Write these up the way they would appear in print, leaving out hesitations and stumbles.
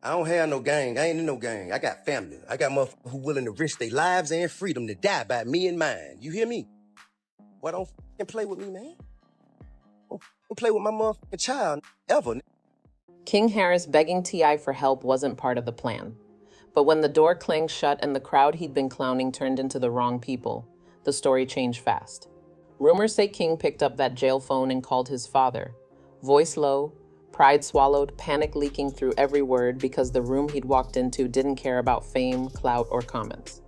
I don't have no gang. I ain't in no gang. I got family. I got motherfuckers who willing to risk their lives and freedom to die by me and mine. You hear me? Why don't f***ing play with me, man? Don't f***ing play with my motherfucking child, ever. King Harris begging T.I. for help wasn't part of the plan. But when the door clanged shut and the crowd he'd been clowning turned into the wrong people, the story changed fast. Rumors say King picked up that jail phone and called his father. Voice low, pride swallowed, panic leaking through every word because the room he'd walked into didn't care about fame, clout, or comments.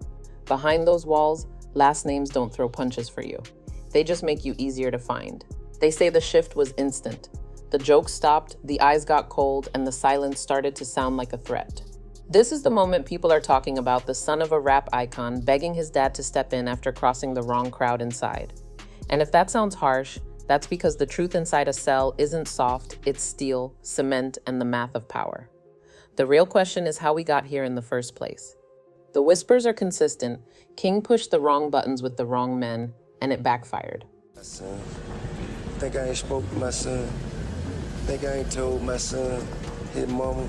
Behind those walls, last names don't throw punches for you. They just make you easier to find. They say the shift was instant. The jokes stopped, the eyes got cold, and the silence started to sound like a threat. This is the moment people are talking about, the son of a rap icon begging his dad to step in after crossing the wrong crowd inside. And if that sounds harsh, that's because the truth inside a cell isn't soft, it's steel, cement, and the math of power. The real question is how we got here in the first place. The whispers are consistent. King pushed the wrong buttons with the wrong men, and it backfired. My son. Think I ain't spoke to my son. Think I ain't told my son, his mama,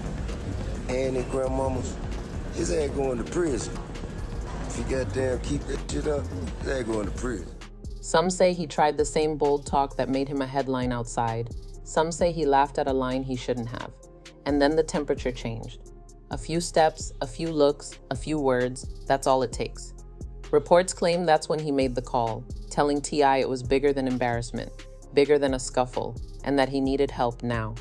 and his grandmamas. His ass going to prison. If he goddamn keep that shit up, his ass going to prison. Some say he tried the same bold talk that made him a headline outside. Some say he laughed at a line he shouldn't have. And then the temperature changed. A few steps, a few looks, a few words, that's all it takes. Reports claim that's when he made the call, telling T.I. it was bigger than embarrassment, bigger than a scuffle, and that he needed help now.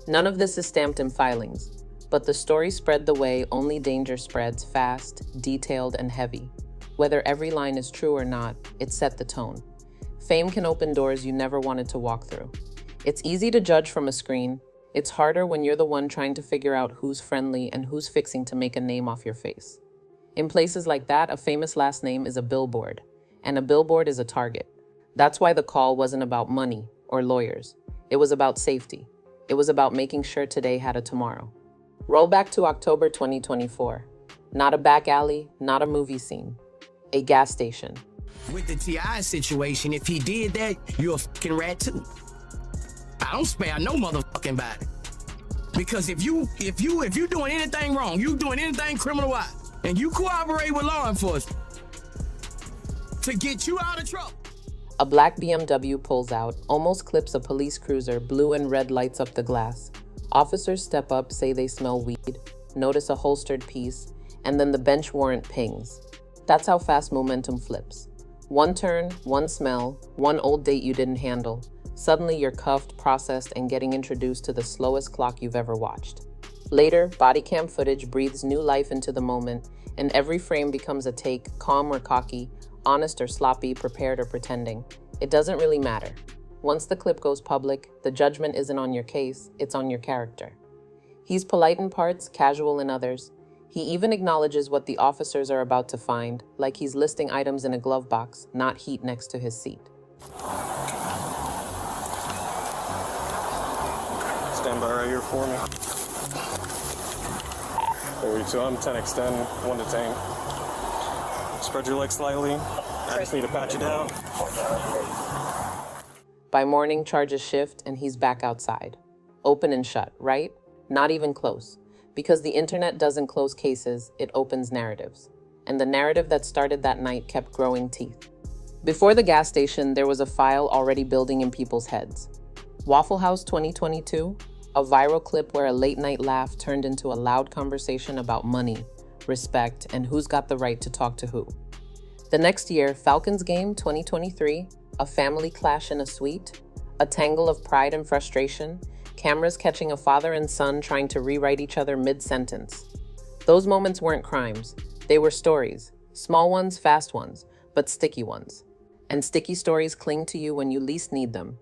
None of this is stamped in filings, but the story spread the way only danger spreads, fast, detailed, and heavy. Whether every line is true or not, it set the tone. Fame can open doors you never wanted to walk through. It's easy to judge from a screen. It's harder when you're the one trying to figure out who's friendly and who's fixing to make a name off your face. In places like that, a famous last name is a billboard, and a billboard is a target. That's why the call wasn't about money or lawyers. It was about safety. It was about making sure today had a tomorrow. Roll back to October 2024. Not a back alley, not a movie scene. A gas station. With the T.I. situation, if he did that, you're a fucking rat too. I don't spare no motherfucking body. Because if you doing anything wrong, you doing anything criminal-wise, and you cooperate with law enforcement to get you out of trouble. A black BMW pulls out, almost clips a police cruiser, blue and red lights up the glass. Officers step up, say they smell weed, notice a holstered piece, and then the bench warrant pings. That's how fast momentum flips. One turn, one smell, one old date you didn't handle. Suddenly you're cuffed, processed, and getting introduced to the slowest clock you've ever watched. Later, body cam footage breathes new life into the moment, and every frame becomes a take, calm or cocky, honest or sloppy, prepared or pretending. It doesn't really matter. Once the clip goes public, the judgment isn't on your case, it's on your character. He's polite in parts, casual in others. He even acknowledges what the officers are about to find, like he's listing items in a glove box, not heat next to his seat. Stand by right here for me. 32, I'm 10 extend, 1 detain. Spread your legs slightly. I just need to pat you down. By morning, charges shift and he's back outside. Open and shut, right? Not even close. Because the internet doesn't close cases, it opens narratives. And the narrative that started that night kept growing teeth. Before the gas station, there was a file already building in people's heads. Waffle House 2022, a viral clip where a late-night laugh turned into a loud conversation about money, respect, and who's got the right to talk to who. The next year, Falcons game 2023, a family clash in a suite, a tangle of pride and frustration, cameras catching a father and son trying to rewrite each other mid-sentence. Those moments weren't crimes. They were stories. Small ones, fast ones, but sticky ones. And sticky stories cling to you when you least need them.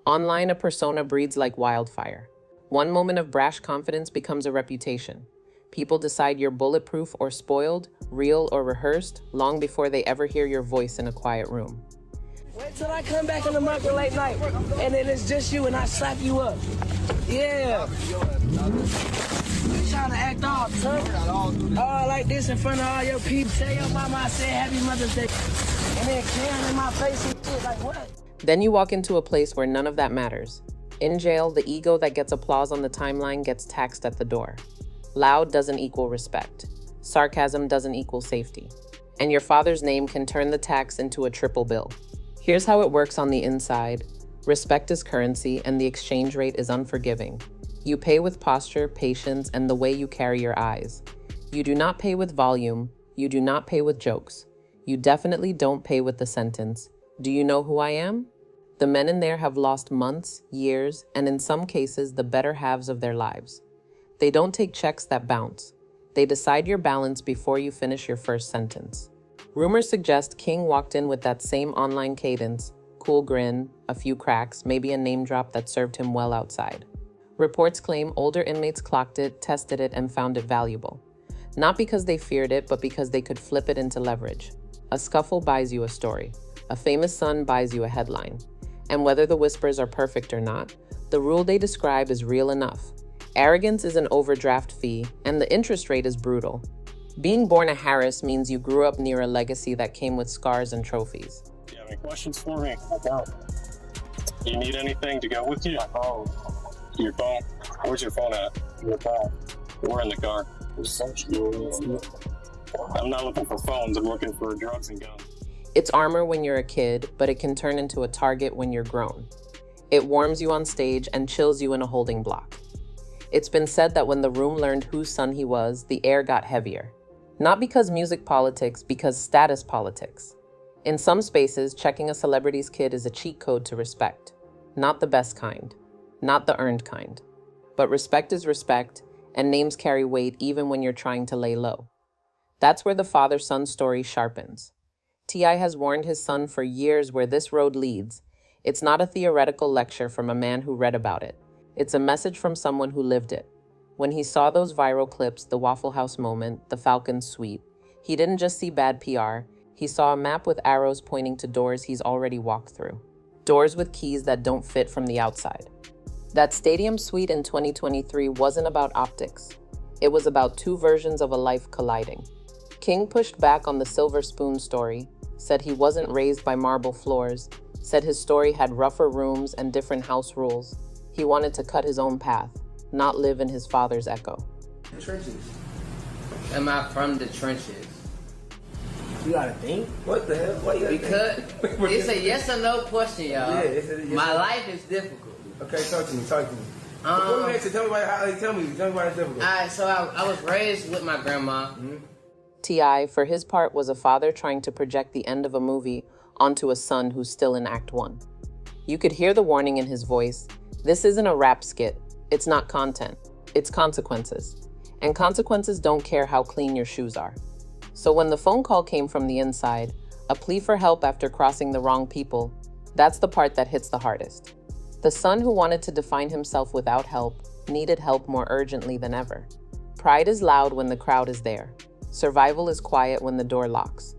Online, a persona breeds like wildfire. One moment of brash confidence becomes a reputation. People decide you're bulletproof or spoiled, real or rehearsed, long before they ever hear your voice in a quiet room. Wait till I come back in the market late night, and then it's just you and I slap you up. Yeah. You trying to act all tough? All like this in front of all your people. Tell your mama I said Happy Mother's Day. And then Karen in my face and shit, like what? Then you walk into a place where none of that matters. In jail, the ego that gets applause on the timeline gets taxed at the door. Loud doesn't equal respect. Sarcasm doesn't equal safety. And your father's name can turn the tax into a triple bill. Here's how it works on the inside. Respect is currency, and the exchange rate is unforgiving. You pay with posture, patience, and the way you carry your eyes. You do not pay with volume. You do not pay with jokes. You definitely don't pay with the sentence, "Do you know who I am?" The men in there have lost months, years, and in some cases, the better halves of their lives. They don't take checks that bounce. They decide your balance before you finish your first sentence. Rumors suggest King walked in with that same online cadence, cool grin, a few cracks, maybe a name drop that served him well outside. Reports claim older inmates clocked it, tested it, and found it valuable. Not because they feared it, but because they could flip it into leverage. A scuffle buys you a story. A famous son buys you a headline. And whether the whispers are perfect or not, the rule they describe is real enough. Arrogance is an overdraft fee, and the interest rate is brutal. Being born a Harris means you grew up near a legacy that came with scars and trophies. Do you have any questions for me? I don't. Do you need anything to go with you? My phone. Your phone? Where's your phone at? Your phone. We're in the car. I'm not looking for phones, I'm looking for drugs and guns. It's armor when you're a kid, but it can turn into a target when you're grown. It warms you on stage and chills you in a holding block. It's been said that when the room learned whose son he was, the air got heavier. Not because music politics, because status politics. In some spaces, checking a celebrity's kid is a cheat code to respect. Not the best kind. Not the earned kind. But respect is respect, and names carry weight even when you're trying to lay low. That's where the father-son story sharpens. T.I. has warned his son for years where this road leads. It's not a theoretical lecture from a man who read about it. It's a message from someone who lived it. When he saw those viral clips, the Waffle House moment, the Falcon suite, he didn't just see bad PR. He saw a map with arrows pointing to doors he's already walked through. Doors with keys that don't fit from the outside. That stadium suite in 2023 wasn't about optics. It was about two versions of a life colliding. King pushed back on the silver spoon story, said he wasn't raised by marble floors, said his story had rougher rooms and different house rules. He wanted to cut his own path, not live in his father's echo. Trenches. Am I from the trenches? You gotta think. What the hell? Why you gotta think? Because it's a yes or no question, y'all. Yeah, it's a yes My or no. life is difficult. Okay, talk to me. Before you answer, tell me why it's difficult. Alright, so I was raised with my grandma. T.I., for his part, was a father trying to project the end of a movie onto a son who's still in Act 1. You could hear the warning in his voice. This isn't a rap skit. It's not content. It's consequences. And consequences don't care how clean your shoes are. So when the phone call came from the inside, a plea for help after crossing the wrong people, that's the part that hits the hardest. The son who wanted to define himself without help needed help more urgently than ever. Pride is loud when the crowd is there. Survival is quiet when the door locks.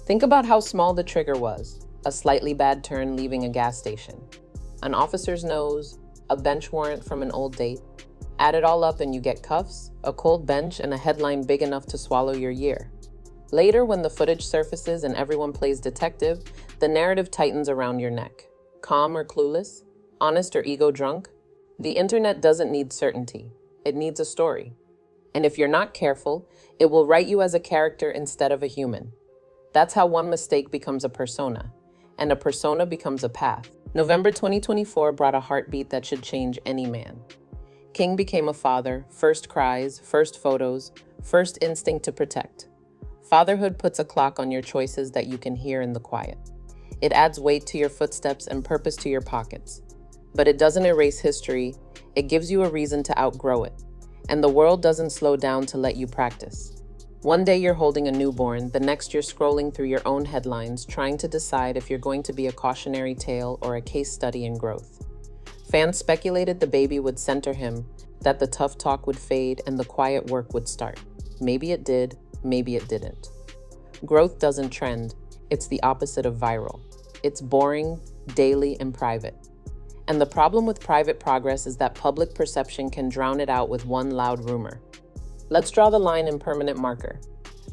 Think about how small the trigger was. A slightly bad turn leaving a gas station. An officer's nose, a bench warrant from an old date. Add it all up and you get cuffs, a cold bench, and a headline big enough to swallow your year. Later, when the footage surfaces and everyone plays detective, the narrative tightens around your neck. Calm or clueless? Honest or ego drunk? The internet doesn't need certainty. It needs a story. And if you're not careful, it will write you as a character instead of a human. That's how one mistake becomes a persona, and a persona becomes a path. November 2024 brought a heartbeat that should change any man. King became a father, first cries, first photos, first instinct to protect. Fatherhood puts a clock on your choices that you can hear in the quiet. It adds weight to your footsteps and purpose to your pockets. But it doesn't erase history, it gives you a reason to outgrow it. And the world doesn't slow down to let you practice. One day you're holding a newborn, the next you're scrolling through your own headlines, trying to decide if you're going to be a cautionary tale or a case study in growth. Fans speculated the baby would center him, that the tough talk would fade and the quiet work would start. Maybe it did, maybe it didn't. Growth doesn't trend, it's the opposite of viral. It's boring, daily, and private. And the problem with private progress is that public perception can drown it out with one loud rumor. Let's draw the line in permanent marker.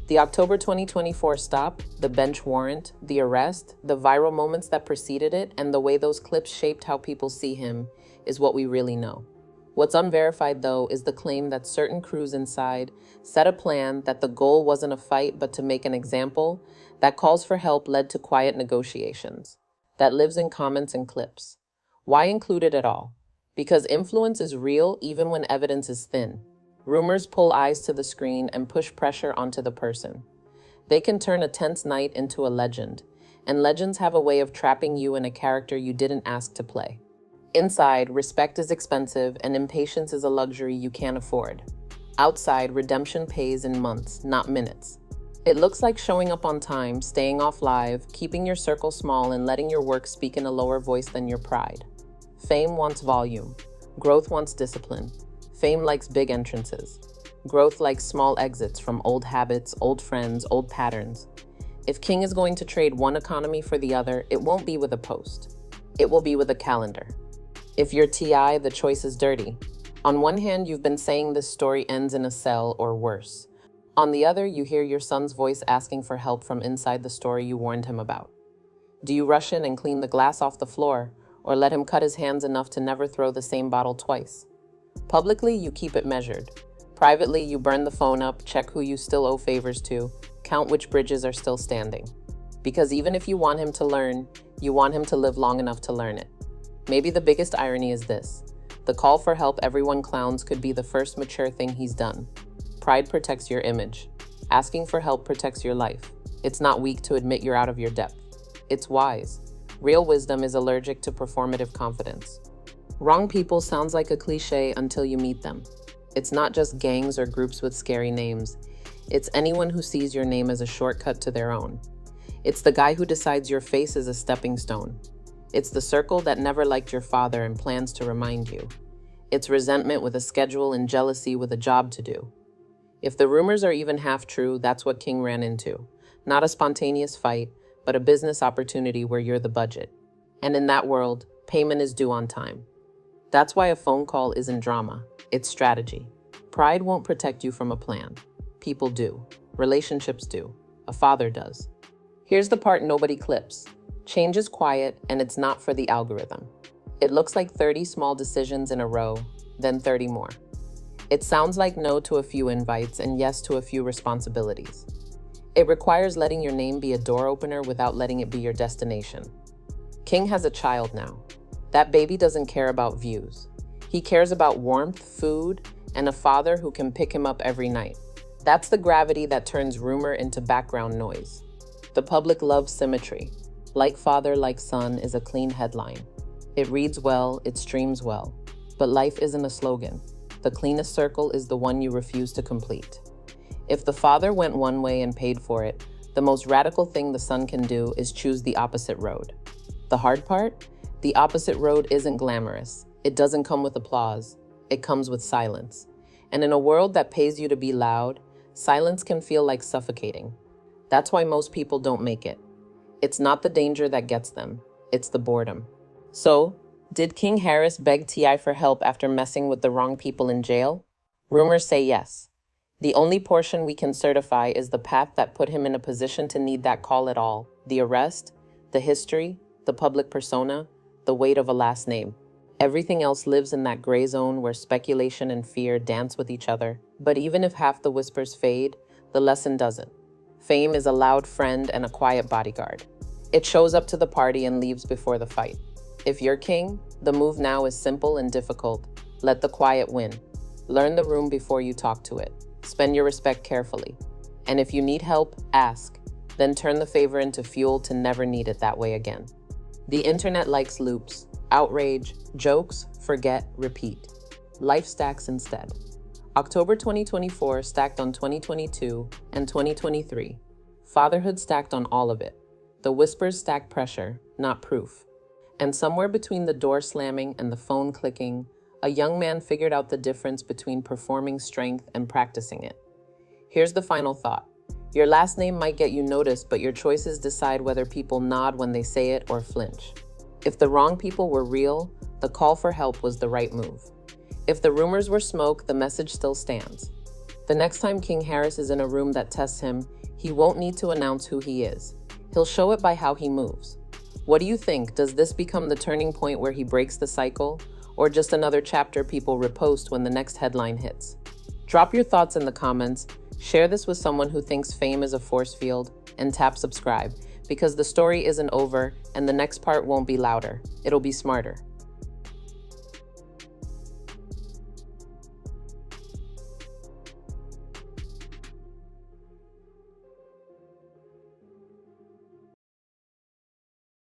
The October 2024 stop, the bench warrant, the arrest, the viral moments that preceded it, and the way those clips shaped how people see him is what we really know. What's unverified, though, is the claim that certain crews inside set a plan, that the goal wasn't a fight but to make an example, that calls for help led to quiet negotiations, that lives in comments and clips. Why include it at all? Because influence is real even when evidence is thin. Rumors pull eyes to the screen and push pressure onto the person. They can turn a tense night into a legend, and legends have a way of trapping you in a character you didn't ask to play. Inside, respect is expensive and impatience is a luxury you can't afford. Outside, redemption pays in months, not minutes. It looks like showing up on time, staying off live, keeping your circle small, and letting your work speak in a lower voice than your pride. Fame wants volume. Growth wants discipline. Fame likes big entrances. Growth likes small exits from old habits, old friends, old patterns. If King is going to trade one economy for the other, it won't be with a post. It will be with a calendar. If you're TI, the choice is dirty. On one hand, you've been saying this story ends in a cell or worse. On the other, you hear your son's voice asking for help from inside the story you warned him about. Do you rush in and clean the glass off the floor, or let him cut his hands enough to never throw the same bottle twice? Publicly, you keep it measured. Privately, you burn the phone up, check who you still owe favors to, count which bridges are still standing. Because even if you want him to learn, you want him to live long enough to learn it. Maybe the biggest irony is this: the call for help everyone clowns could be the first mature thing he's done. Pride protects your image. Asking for help protects your life. It's not weak to admit you're out of your depth. It's wise. Real wisdom is allergic to performative confidence. Wrong people sounds like a cliche until you meet them. It's not just gangs or groups with scary names. It's anyone who sees your name as a shortcut to their own. It's the guy who decides your face is a stepping stone. It's the circle that never liked your father and plans to remind you. It's resentment with a schedule and jealousy with a job to do. If the rumors are even half true, that's what King ran into. Not a spontaneous fight, but a business opportunity where you're the budget. And in that world, payment is due on time. That's why a phone call isn't drama, it's strategy. Pride won't protect you from a plan. People do. Relationships do. A father does. Here's the part nobody clips. Change is quiet, and it's not for the algorithm. It looks like 30 small decisions in a row, then 30 more. It sounds like no to a few invites and yes to a few responsibilities. It requires letting your name be a door opener without letting it be your destination. King has a child now. That baby doesn't care about views. He cares about warmth, food, and a father who can pick him up every night. That's the gravity that turns rumor into background noise. The public loves symmetry. Like father, like son is a clean headline. It reads well, it streams well. But life isn't a slogan. The cleanest circle is the one you refuse to complete. If the father went one way and paid for it, the most radical thing the son can do is choose the opposite road. The hard part? The opposite road isn't glamorous. It doesn't come with applause. It comes with silence. And in a world that pays you to be loud, silence can feel like suffocating. That's why most people don't make it. It's not the danger that gets them. It's the boredom. So, did King Harris beg T.I. for help after messing with the wrong people in jail? Rumors say yes. The only portion we can certify is the path that put him in a position to need that call at all. The arrest, the history, the public persona, the weight of a last name. Everything else lives in that gray zone where speculation and fear dance with each other. But even if half the whispers fade, the lesson doesn't. Fame is a loud friend and a quiet bodyguard. It shows up to the party and leaves before the fight. If you're king, the move now is simple and difficult. Let the quiet win. Learn the room before you talk to it. Spend your respect carefully. And if you need help, ask. Then turn the favor into fuel to never need it that way again. The internet likes loops. Outrage, jokes, forget, repeat. Life stacks instead. October 2024 stacked on 2022 and 2023. Fatherhood stacked on all of it. The whispers stacked pressure, not proof. And somewhere between the door slamming and the phone clicking, a young man figured out the difference between performing strength and practicing it. Here's the final thought. Your last name might get you noticed, but your choices decide whether people nod when they say it or flinch. If the wrong people were real, the call for help was the right move. If the rumors were smoke, the message still stands. The next time King Harris is in a room that tests him, he won't need to announce who he is. He'll show it by how he moves. What do you think? Does this become the turning point where he breaks the cycle? or just another chapter people repost when the next headline hits? Drop your thoughts in the comments, share this with someone who thinks fame is a force field, and tap subscribe, because the story isn't over and the next part won't be louder, it'll be smarter.